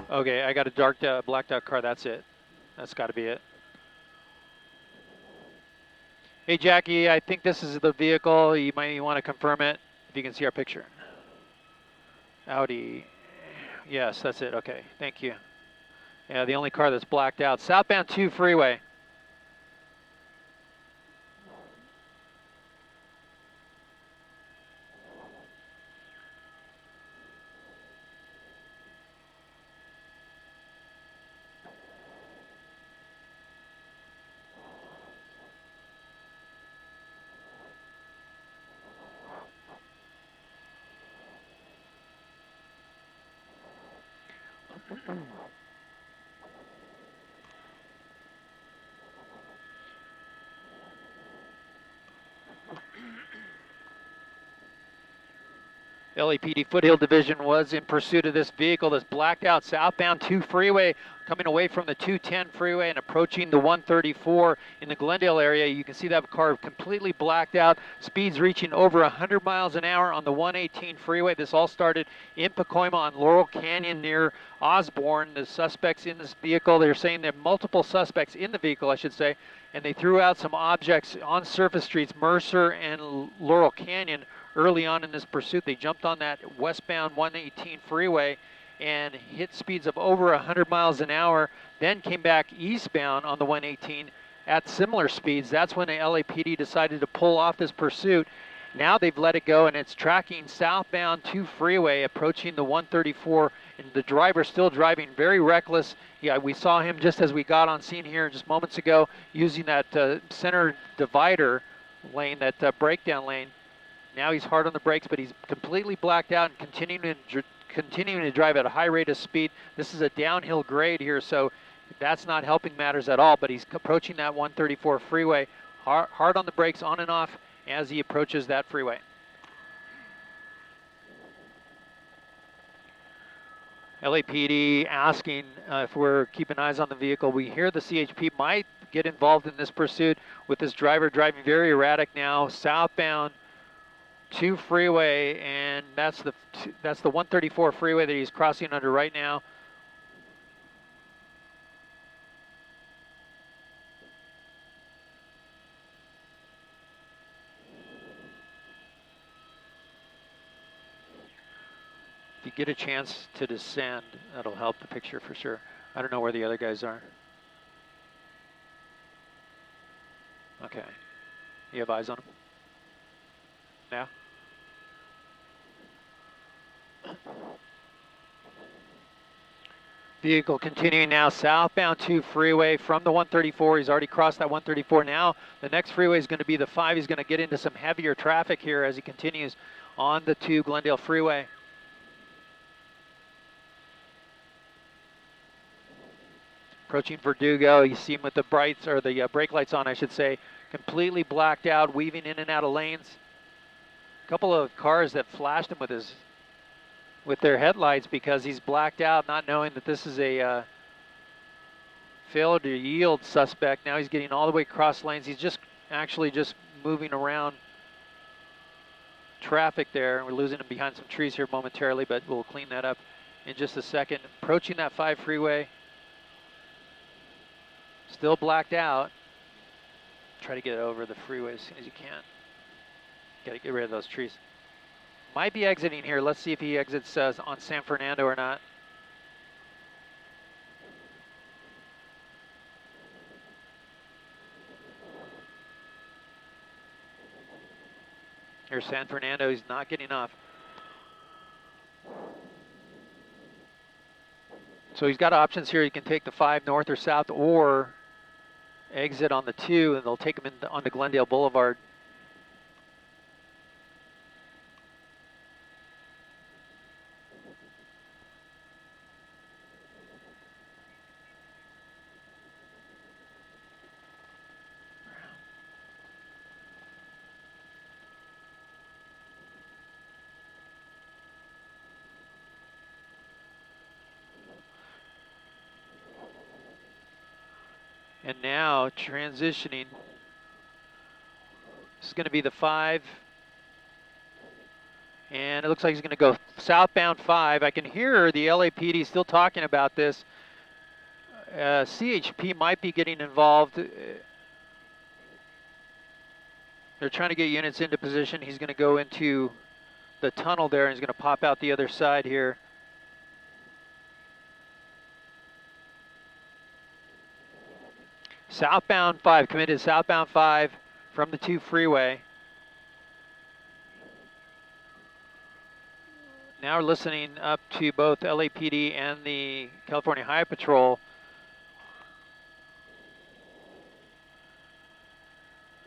Okay, I got a dark, blacked out car. That's it. That's got to be it. Hey, Jackie, I think this is the vehicle. You might want to confirm it if you can see our picture. Audi. Yes, that's it. Okay, thank you. Yeah, the only car that's blacked out. Southbound 2 freeway. LAPD Foothill Division was in pursuit of this vehicle that's blacked out southbound 2 freeway, coming away from the 210 freeway and approaching the 134 in the Glendale area. You can see that car completely blacked out, speeds reaching over 100 miles an hour on the 118 freeway. This all started in Pacoima on Laurel Canyon near Osborne. The suspects in this vehicle, they're saying there are multiple suspects in the vehicle, I should say, and they threw out some objects on surface streets, Mercer and Laurel Canyon. Early on in this pursuit, they jumped on that westbound 118 freeway and hit speeds of over 100 miles an hour, then came back eastbound on the 118 at similar speeds. That's when the LAPD decided to pull off this pursuit. Now they've let it go, and it's tracking southbound 2 freeway, approaching the 134, and the driver still driving very reckless. Yeah, we saw him just as we got on scene here just moments ago, using that center divider lane, that breakdown lane. Now he's hard on the brakes, but he's completely blacked out and continuing to drive at a high rate of speed. This is a downhill grade here, so that's not helping matters at all, but he's approaching that 134 freeway, hard on the brakes, on and off, as he approaches that freeway. LAPD asking if we're keeping eyes on the vehicle. We hear the CHP might get involved in this pursuit with this driver driving very erratic now, southbound 2 freeway, and that's the 134 freeway that he's crossing under right now. If you get a chance to descend, that'll help the picture for sure. I don't know where the other guys are. Okay. You have eyes on them? Now? Vehicle continuing now southbound 2 freeway from the 134. He's already crossed that 134. Now the next freeway is going to be the 5. He's going to get into some heavier traffic here as he continues on the 2 Glendale freeway. Approaching Verdugo, you see him with the brights, or the brake lights on, I should say, completely blacked out, weaving in and out of lanes. A couple of cars that flashed him with their headlights because he's blacked out, not knowing that this is a failure to yield suspect. Now he's getting all the way across lanes. He's just moving around traffic there. We're losing him behind some trees here momentarily, but we'll clean that up in just a second. Approaching that 5 freeway. Still blacked out. Try to get over the freeway as soon as you can. Got to get rid of those trees. Might be exiting here. Let's see if he exits on San Fernando or not. Here's San Fernando. He's not getting off. So he's got options here. He can take the 5 north or south, or exit on the 2, and they'll take him onto Glendale Boulevard. And now transitioning, this is going to be the 5 And it looks like he's going to go southbound 5. I can hear the LAPD still talking about this. CHP might be getting involved. They're trying to get units into position. He's going to go into the tunnel there, and he's going to pop out the other side here. Southbound 5, committed southbound 5 from the 2 freeway. Now we're listening up to both LAPD and the California Highway Patrol.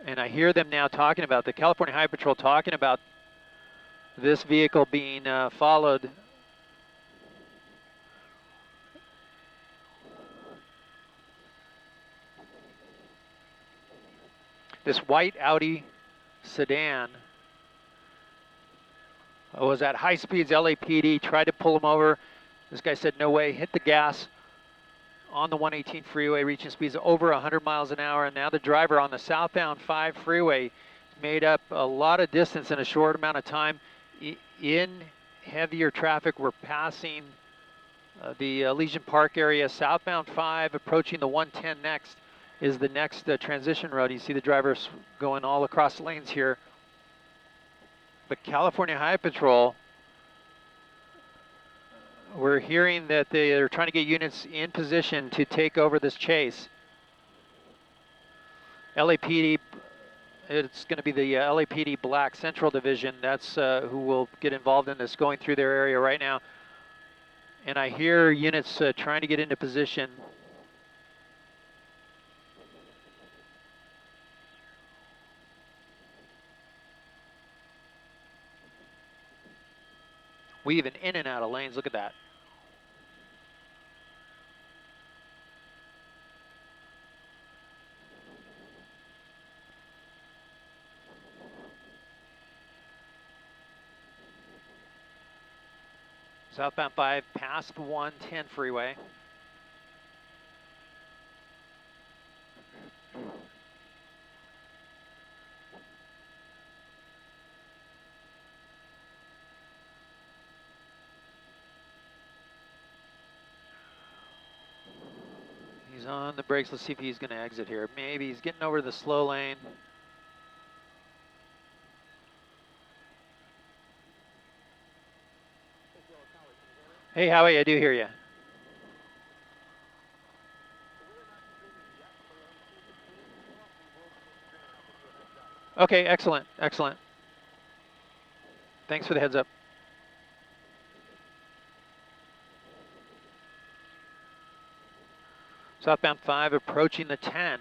And I hear them now talking about, the California Highway Patrol talking about this vehicle being followed. This white Audi sedan was at high speeds. LAPD tried to pull him over. This guy said, no way, hit the gas on the 118 freeway, reaching speeds over 100 miles an hour. And now the driver on the southbound 5 freeway made up a lot of distance in a short amount of time. In heavier traffic, we're passing the Legion Park area. Southbound 5, approaching the 110 next, is the next transition road. You see the drivers going all across the lanes here. But California Highway Patrol, we're hearing that they're trying to get units in position to take over this chase. LAPD, it's going to be the LAPD Black Central Division. That's who will get involved in this, going through their area right now. And I hear units trying to get into position. Weaving in and out of lanes, look at that. Southbound 5 past 110 freeway. He's on the brakes. Let's see if he's going to exit here. Maybe he's getting over the slow lane. Hey, Howie, I do hear you. Okay, excellent, excellent. Thanks for the heads up. Southbound 5 approaching the 10.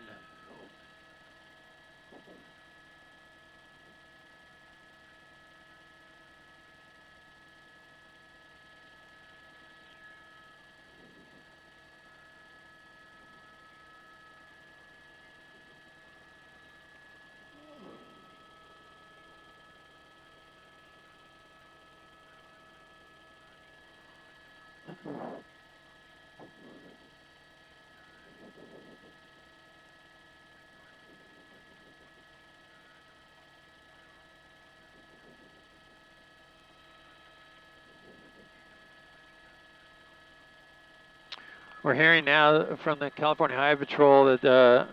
We're hearing now from the California Highway Patrol that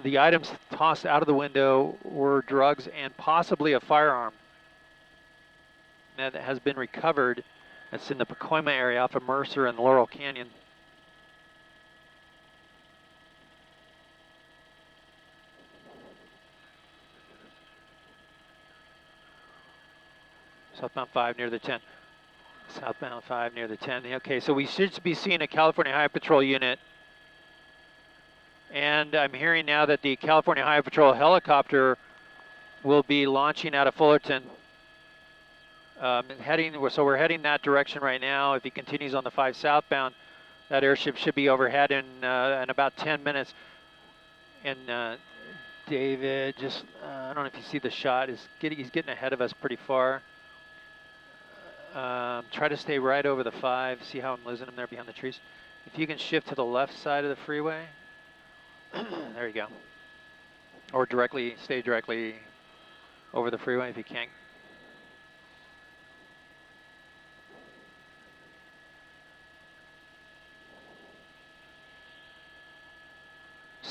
the items tossed out of the window were drugs and possibly a firearm that has been recovered. That's in the Pacoima area off of Mercer and Laurel Canyon. Southbound 5 near the 10. Southbound 5 near the 10. Okay, so we should be seeing a California Highway Patrol unit. And I'm hearing now that the California Highway Patrol helicopter will be launching out of Fullerton. So we're heading that direction right now. If he continues on the 5 southbound, that airship should be overhead in about 10 minutes. And David, just I don't know if you see the shot. He's getting ahead of us pretty far. Try to stay right over the 5. See how I'm losing him there behind the trees? If you can shift to the left side of the freeway. There you go. Or stay directly over the freeway if you can't.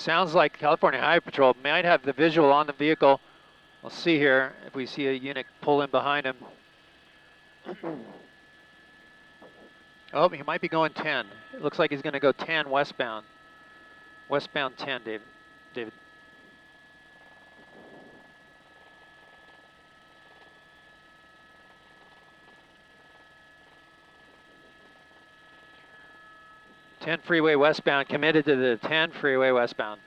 Sounds like California Highway Patrol might have the visual on the vehicle. We'll see here if we see a unit pull in behind him. Oh, he might be going 10. It looks like he's going to go 10 westbound. Westbound 10, David. Ten freeway westbound, committed to the 10 freeway westbound.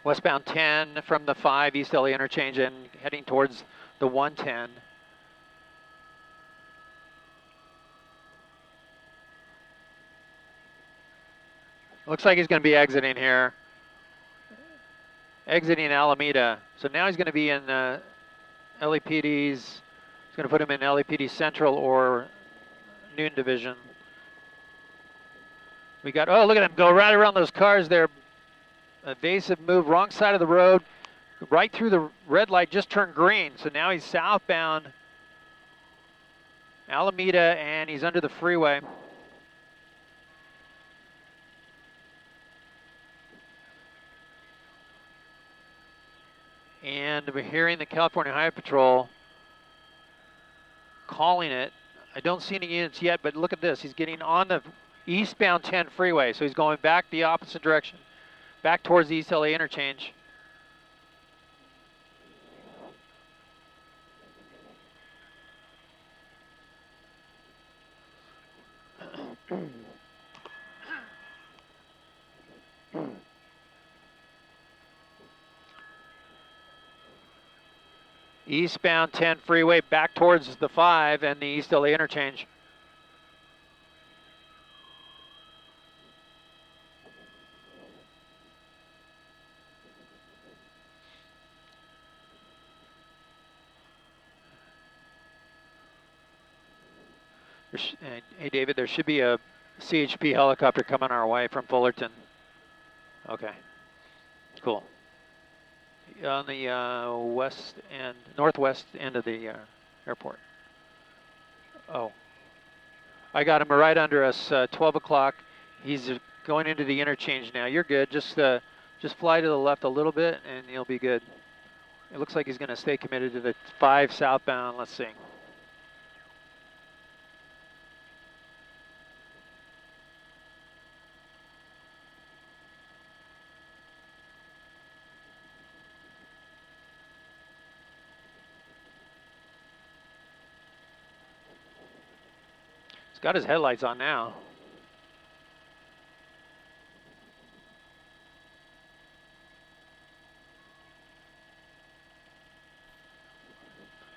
Westbound 10 from the 5 East LA interchange and heading towards the 110. Looks like he's going to be exiting here. Exiting Alameda. So now he's going to be in LAPD's, he's going to put him in LAPD Central or Noon Division. We got, oh, look at him go right around those cars there. Evasive move, wrong side of the road, right through the red light, just turned green. So now he's southbound Alameda and he's under the freeway. And we're hearing the California Highway Patrol calling it. I don't see any units yet, but look at this. He's getting on the eastbound 10 freeway, so he's going back the opposite direction, back towards the East LA interchange. Eastbound 10 freeway back towards the 5 and the East LA interchange. Hey David, there should be a CHP helicopter coming our way from Fullerton. Okay, cool. On the west and northwest end of the airport. Oh, I got him right under us. 12 o'clock. He's going into the interchange now. You're good. Just fly to the left a little bit, and you'll be good. It looks like he's going to stay committed to the 5 southbound. Let's see. Got his headlights on now.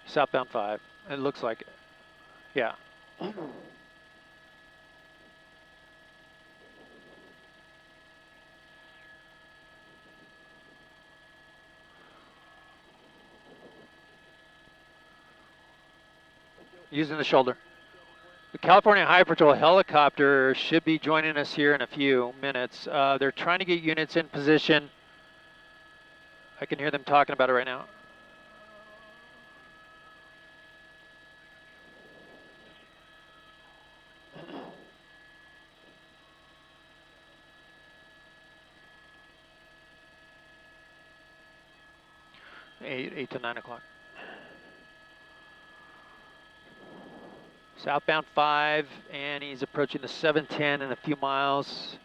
Southbound 5. It looks like it. Yeah. Using the shoulder. The California Highway Patrol helicopter should be joining us here in a few minutes. They're trying to get units in position. I can hear them talking about it right now. Eight to 9 o'clock. Southbound 5, and he's approaching the 710 in a few miles.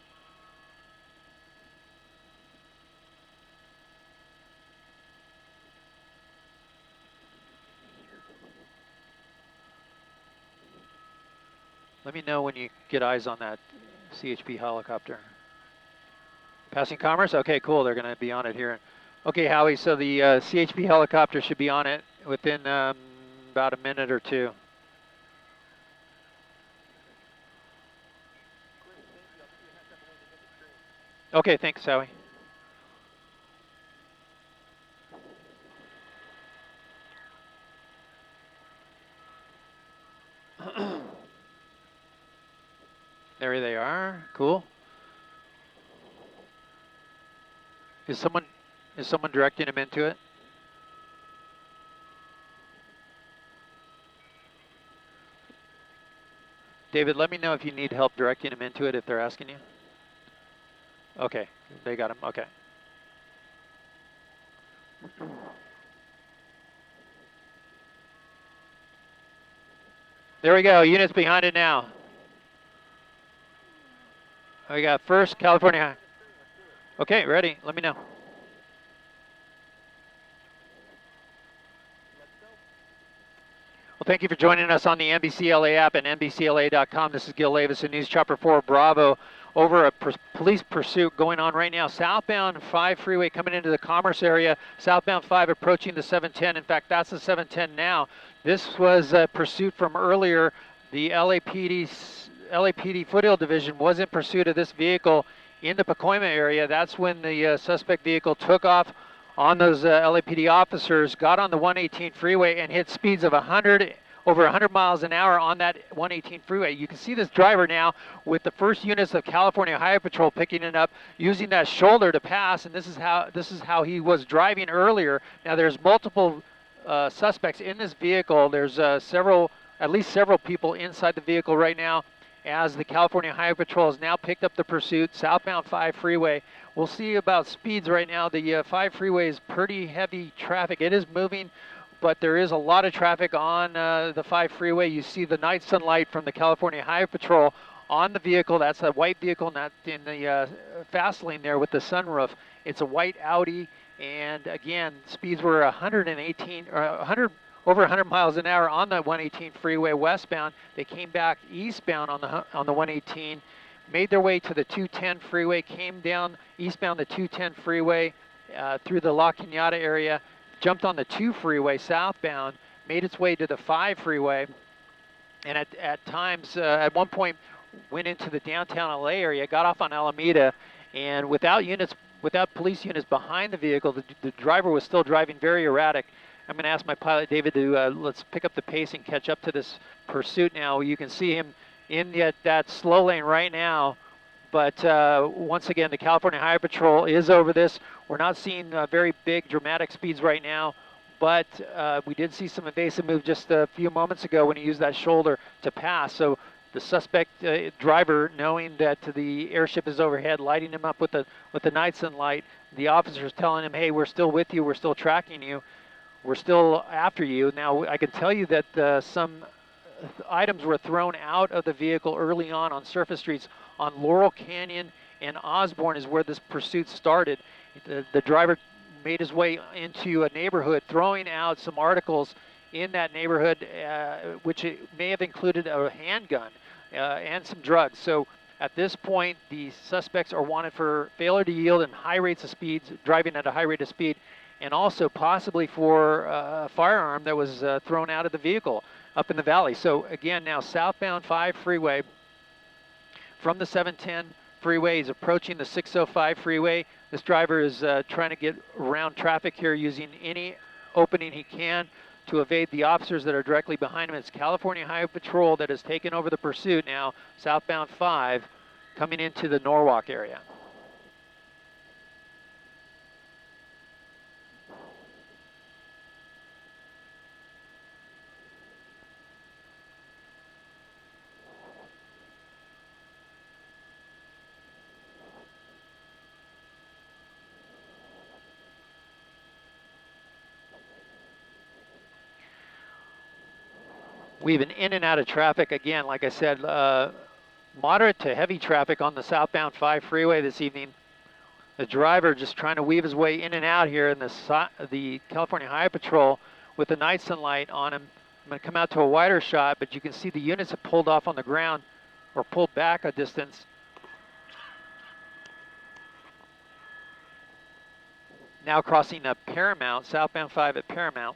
Let me know when you get eyes on that CHP helicopter. Passing Commerce? Okay, cool. They're going to be on it here. Okay, Howie, so the CHP helicopter should be on it within about a minute or two. Okay, thanks, Howie. Cool. Is someone directing him into it? David, let me know if you need help directing him into it if they're asking you. Okay, they got him. Okay. There we go. Units behind it now. We got first California. Okay, ready. Let me know. Well, thank you for joining us on the NBCLA app and NBCLA.com. This is Gil Lavis in News Chopper 4 Bravo. Over a police pursuit going on right now. Southbound 5 freeway coming into the Commerce area. Southbound 5 approaching the 710. In fact, that's the 710 now. This was a pursuit from earlier. The LAPD Foothill Division was in pursuit of this vehicle in the Pacoima area. That's when the suspect vehicle took off on those LAPD officers, got on the 118 freeway and hit speeds of over 100 miles an hour on that 118 freeway. You can see this driver now with the first units of California Highway Patrol picking it up, using that shoulder to pass, and this is how he was driving earlier. Now there's multiple suspects in this vehicle. There's at least several people inside the vehicle right now, as the California Highway Patrol has now picked up the pursuit, southbound 5 freeway. We'll see about speeds right now. The 5 freeway is pretty heavy traffic. It is moving, but there is a lot of traffic on the 5 freeway. You see the night sunlight from the California Highway Patrol on the vehicle. That's a white vehicle, not in the fast lane there with the sunroof. It's a white Audi, and again, speeds were 118 or over 100 miles an hour on the 118 freeway westbound. They came back eastbound on the 118, made their way to the 210 freeway, came down eastbound the 210 freeway through the La Cañada area, jumped on the 2 freeway southbound, made its way to the 5 freeway, and at times, at one point, went into the downtown LA area, got off on Alameda, and without police units behind the vehicle, the driver was still driving very erratic. I'm going to ask my pilot, David, to let's pick up the pace and catch up to this pursuit now. You can see him in that slow lane right now. But once again, the California Highway Patrol is over this. We're not seeing very big, dramatic speeds right now. But we did see some evasive move just a few moments ago when he used that shoulder to pass. So the suspect driver, knowing that the airship is overhead, lighting him up with the night sunlight, the officer's telling him, hey, we're still with you, we're still tracking you. We're still after you. Now, I can tell you that some items were thrown out of the vehicle early on surface streets on Laurel Canyon and Osborne is where this pursuit started. The driver made his way into a neighborhood, throwing out some articles in that neighborhood, which may have included a handgun and some drugs. So at this point, the suspects are wanted for failure to yield and high rates of speeds, driving at a high rate of speed, and also possibly for a firearm that was thrown out of the vehicle up in the valley. So again, now southbound 5 freeway from the 710 freeway. He's approaching the 605 freeway. This driver is trying to get around traffic here using any opening he can to evade the officers that are directly behind him. It's California Highway Patrol that has taken over the pursuit now, southbound 5, coming into the Norwalk area. We've been in and out of traffic again, like I said, moderate to heavy traffic on the southbound 5 freeway this evening. The driver just trying to weave his way in and out here in the California Highway Patrol with the night sunlight on him. I'm going to come out to a wider shot, but you can see the units have pulled off on the ground or pulled back a distance. Now crossing Paramount, southbound 5 at Paramount.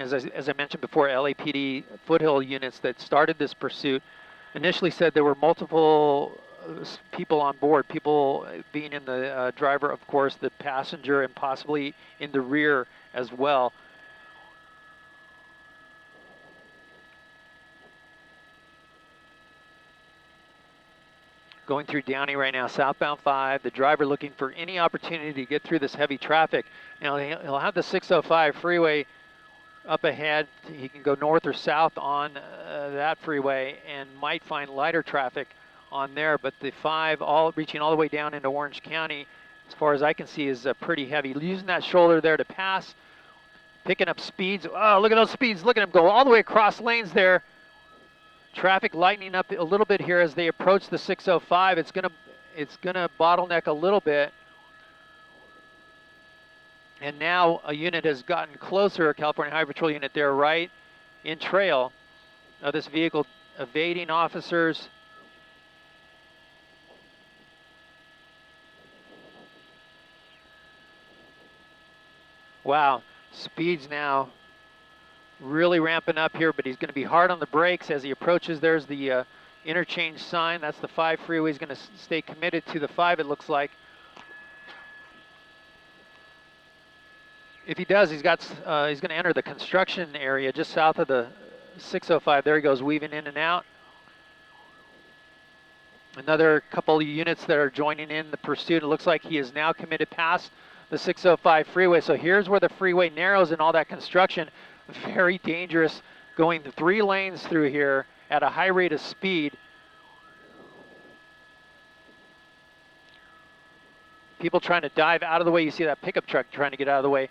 As I mentioned before, LAPD foothill units that started this pursuit initially said there were multiple people on board, people being in the driver, of course, the passenger, and possibly in the rear as well. Going through Downey right now, southbound 5, the driver looking for any opportunity to get through this heavy traffic. Now he'll have the 605 freeway up ahead. He can go north or south on that freeway and might find lighter traffic on there, but the 5 reaching all the way down into Orange County, as far as I can see, is pretty heavy. Using that shoulder there to pass, picking up speeds. Oh, look at those speeds. Look at him go all the way across lanes there. Traffic lightening up a little bit here as they approach the 605. It's gonna bottleneck a little bit. And now a unit has gotten closer, a California Highway Patrol unit there, right in trail of this vehicle, evading officers. Wow, speeds now really ramping up here, but he's going to be hard on the brakes as he approaches. There's the interchange sign. That's the 5 freeway. He's going to stay committed to the 5, it looks like. If he does, he's going to enter the construction area just south of the 605. There he goes, weaving in and out. Another couple of units that are joining in the pursuit. It looks like he is now committed past the 605 freeway. So here's where the freeway narrows and all that construction. Very dangerous, going 3 lanes through here at a high rate of speed. People trying to dive out of the way. You see that pickup truck trying to get out of the way.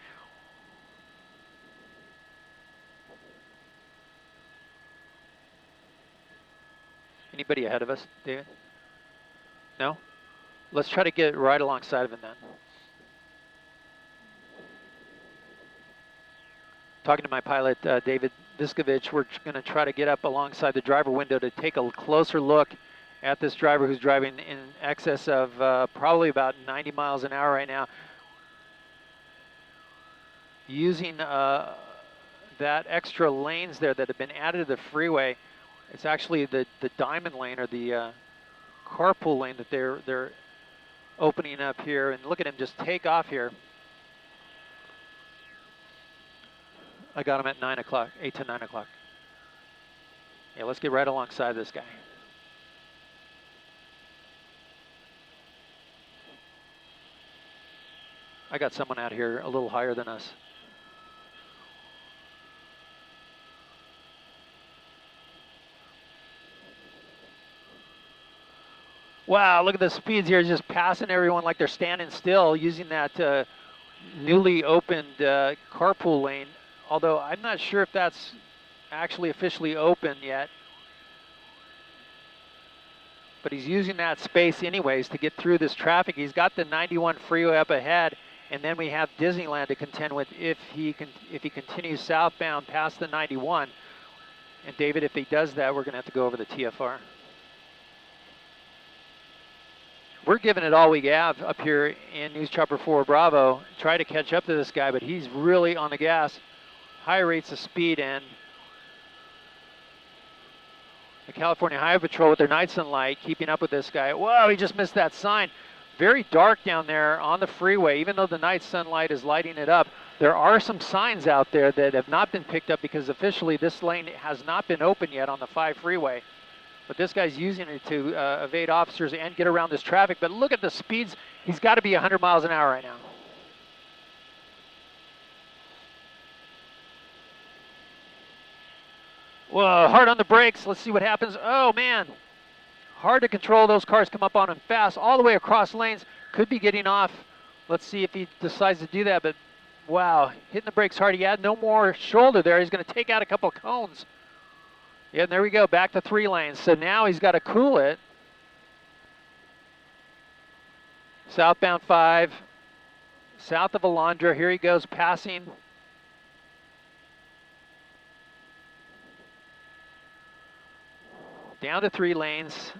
Anybody ahead of us, David? No? Let's try to get right alongside of him then. Talking to my pilot, David Viskovich, we're going to try to get up alongside the driver window to take a closer look at this driver who's driving in excess of probably about 90 miles an hour right now. Using that extra lanes there that have been added to the freeway. It's actually the diamond lane, or the carpool lane, that they're opening up here. And look at him just take off here. I got him at 9 o'clock, 8 to 9 o'clock. Yeah, let's get right alongside this guy. I got someone out here a little higher than us. Wow, look at the speeds here, just passing everyone like they're standing still, using that newly opened carpool lane. Although I'm not sure if that's actually officially open yet. But he's using that space anyways to get through this traffic. He's got the 91 freeway up ahead, and then we have Disneyland to contend with if he continues southbound past the 91. And David, if he does that, we're going to have to go over the TFR. We're giving it all we have up here in News Chopper 4 Bravo. Try to catch up to this guy, but he's really on the gas. High rates of speed, and the California Highway Patrol with their night sunlight keeping up with this guy. Whoa, he just missed that sign. Very dark down there on the freeway. Even though the night sunlight is lighting it up, there are some signs out there that have not been picked up because officially this lane has not been open yet on the 5 freeway. But this guy's using it to evade officers and get around this traffic. But look at the speeds. He's got to be 100 miles an hour right now. Whoa, hard on the brakes. Let's see what happens. Oh, man. Hard to control. Those cars come up on him fast all the way across lanes. Could be getting off. Let's see if he decides to do that. But, wow, hitting the brakes hard. He had no more shoulder there. He's going to take out a couple of cones. Yeah, and there we go. Back to 3 lanes. So now he's got to cool it. Southbound 5. South of Alondra. Here he goes passing. Down to 3 lanes.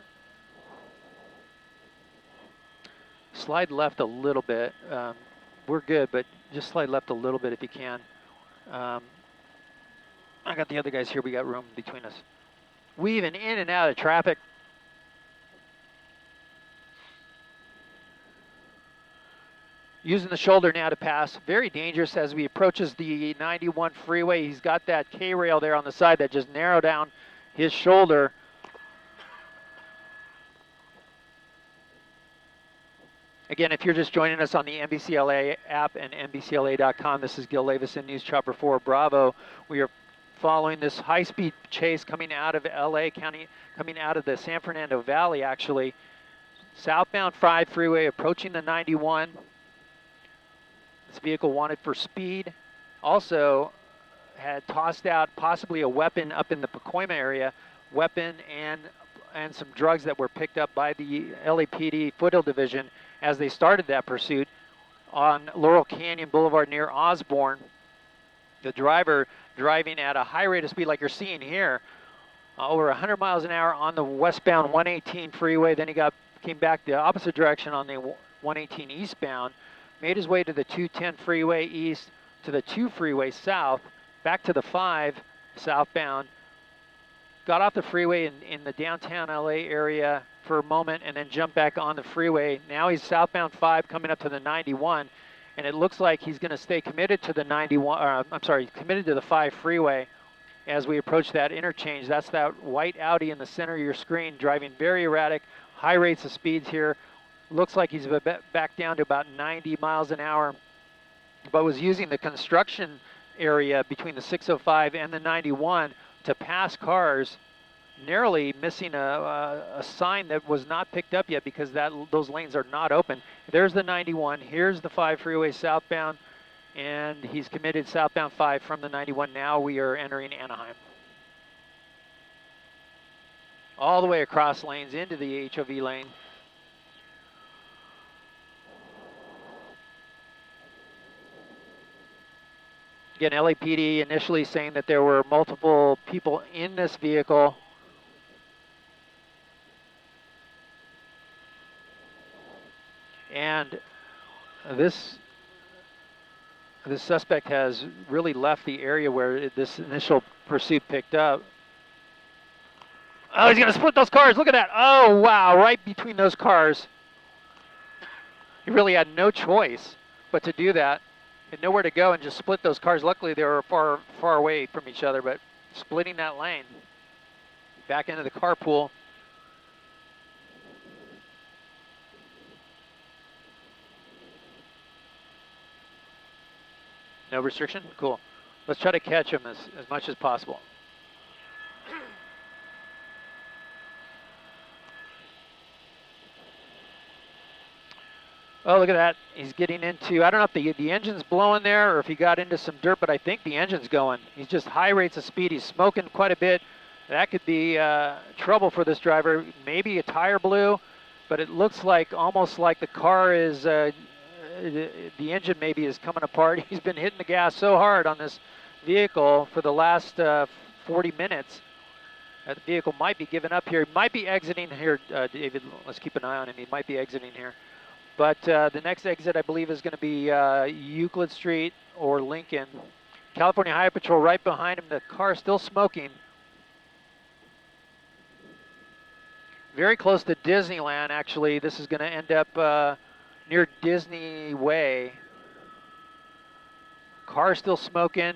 Slide left a little bit. We're good, but just slide left a little bit if you can. I got the other guys here. We got room between us. Weaving in and out of traffic. using the shoulder now to pass. Very dangerous as we approaches the 91 freeway. He's got that K-rail there on the side that just narrowed down his shoulder. Again, if you're just joining us on the NBCLA app and NBCLA.com, this is Gil Leavison, News Chopper 4 Bravo. We are following this high-speed chase coming out of LA County, coming out of the San Fernando Valley, actually. Southbound 5 freeway approaching the 91. This vehicle wanted for speed. Also had tossed out possibly a weapon up in the Pacoima area, weapon and some drugs that were picked up by the LAPD Foothill Division as they started that pursuit on Laurel Canyon Boulevard near Osborne. The driver driving at a high rate of speed like you're seeing here, over 100 miles an hour on the westbound 118 freeway. Then he came back the opposite direction on the 118 eastbound, made his way to the 210 freeway east, to the 2 freeway south, back to the 5 southbound, got off the freeway in the downtown LA area for a moment and then jumped back on the freeway. Now he's southbound 5 coming up to the 91, and it looks like he's going to stay committed to the 91, committed to the 5 freeway as we approach that interchange. That's that white Audi in the center of your screen, driving very erratic, high rates of speeds here. Looks like he's back down to about 90 miles an hour, but was using the construction area between the 605 and the 91 to pass cars, narrowly missing a sign that was not picked up yet because those lanes are not open. There's the 91, here's the 5 freeway southbound, and he's committed southbound 5 from the 91. Now we are entering Anaheim. All the way across lanes into the HOV lane. Again, LAPD initially saying that there were multiple people in this vehicle. And this suspect has really left the area where this initial pursuit picked up. Oh, he's going to split those cars. Look at that. Oh, wow, right between those cars. He really had no choice but to do that. Had nowhere to go and just split those cars. Luckily, they were far away from each other, but splitting that lane. Back into the carpool. No restriction? Cool. Let's try to catch him as much as possible. Oh, look at that. He's getting into, I don't know if the engine's blowing there or if he got into some dirt, but I think the engine's going. He's just high rates of speed. He's smoking quite a bit. That could be trouble for this driver. Maybe a tire blew, but it looks like almost like the car is, the engine maybe is coming apart. He's been hitting the gas so hard on this vehicle for the last 40 minutes. The vehicle might be giving up here. He might be exiting here, David. Let's keep an eye on him. He might be exiting here. But the next exit, I believe, is going to be Euclid Street or Lincoln. California Highway Patrol right behind him. The car still smoking. Very close to Disneyland, actually. This is going to end up near Disney Way. Car still smoking.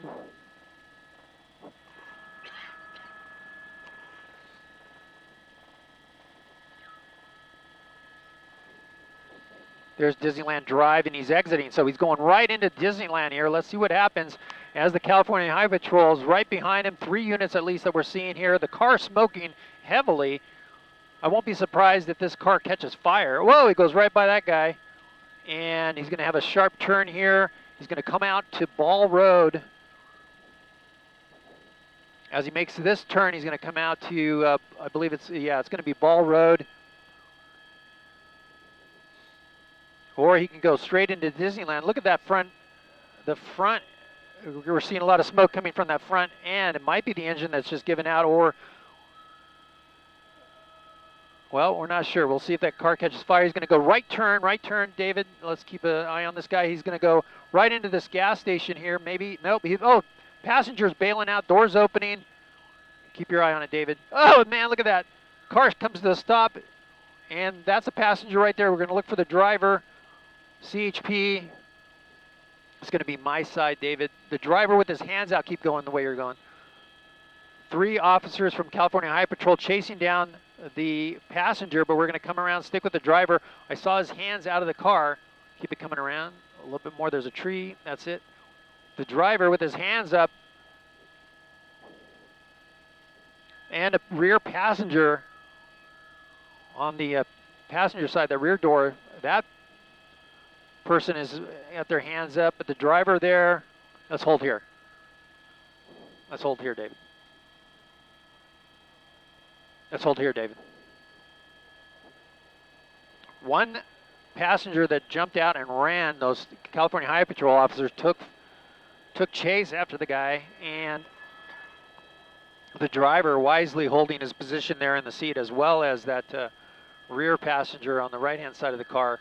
There's Disneyland Drive, and he's exiting, so he's going right into Disneyland here. Let's see what happens as the California Highway Patrol is right behind him. 3 units at least that we're seeing here. The car smoking heavily. I won't be surprised if this car catches fire. Whoa, he goes right by that guy. And he's going to have a sharp turn here. He's going to come out to Ball Road. As he makes this turn, he's going to come out to, I believe it's going to be Ball Road. Or he can go straight into Disneyland. Look at that front, the front, we're seeing a lot of smoke coming from that front end. It might be the engine that's just given out, or, well, we're not sure. We'll see if that car catches fire. He's going to go right turn, David. Let's keep an eye on this guy. He's going to go right into this gas station here. Maybe, nope. Oh, passengers bailing out, doors opening. Keep your eye on it, David. Oh, man, look at that. Car comes to a stop, and that's a passenger right there. We're going to look for the driver. CHP going to be my side, David. The driver with his hands out, keep going the way you're going. 3 officers from California Highway Patrol chasing down the passenger, but we're going to come around, stick with the driver. I saw his hands out of the car. Keep it coming around. A little bit more. There's a tree. That's it. The driver with his hands up. And a rear passenger on the passenger side, the rear door. That person is got their hands up, but the driver there, let's hold here. Let's hold here, David. Let's hold here, David. One passenger that jumped out and ran, those California Highway Patrol officers took chase after the guy, and the driver wisely holding his position there in the seat, as well as that rear passenger on the right-hand side of the car.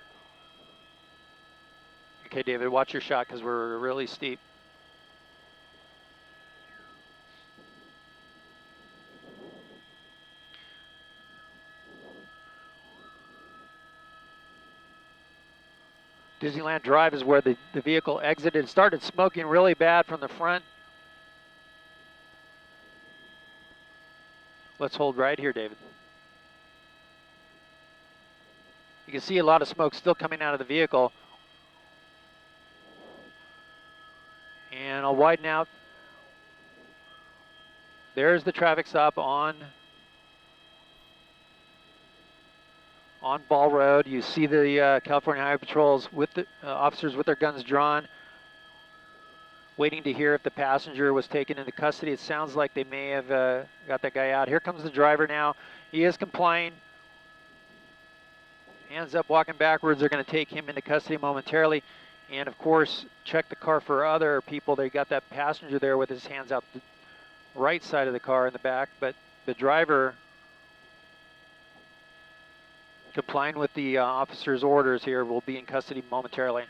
Okay, David, watch your shot because we're really steep. Disneyland Drive is where the vehicle exited. It started smoking really bad from the front. Let's hold right here, David. You can see a lot of smoke still coming out of the vehicle. And I'll widen out. There's the traffic stop on Ball Road. You see the California Highway Patrols with the officers with their guns drawn, waiting to hear if the passenger was taken into custody. It sounds like they may have got that guy out. Here comes the driver now. He is complying. Hands up, walking backwards. They're going to take him into custody momentarily. And of course, check the car for other people. They got that passenger there with his hands out the right side of the car in the back, but the driver complying with the officer's orders here will be in custody momentarily.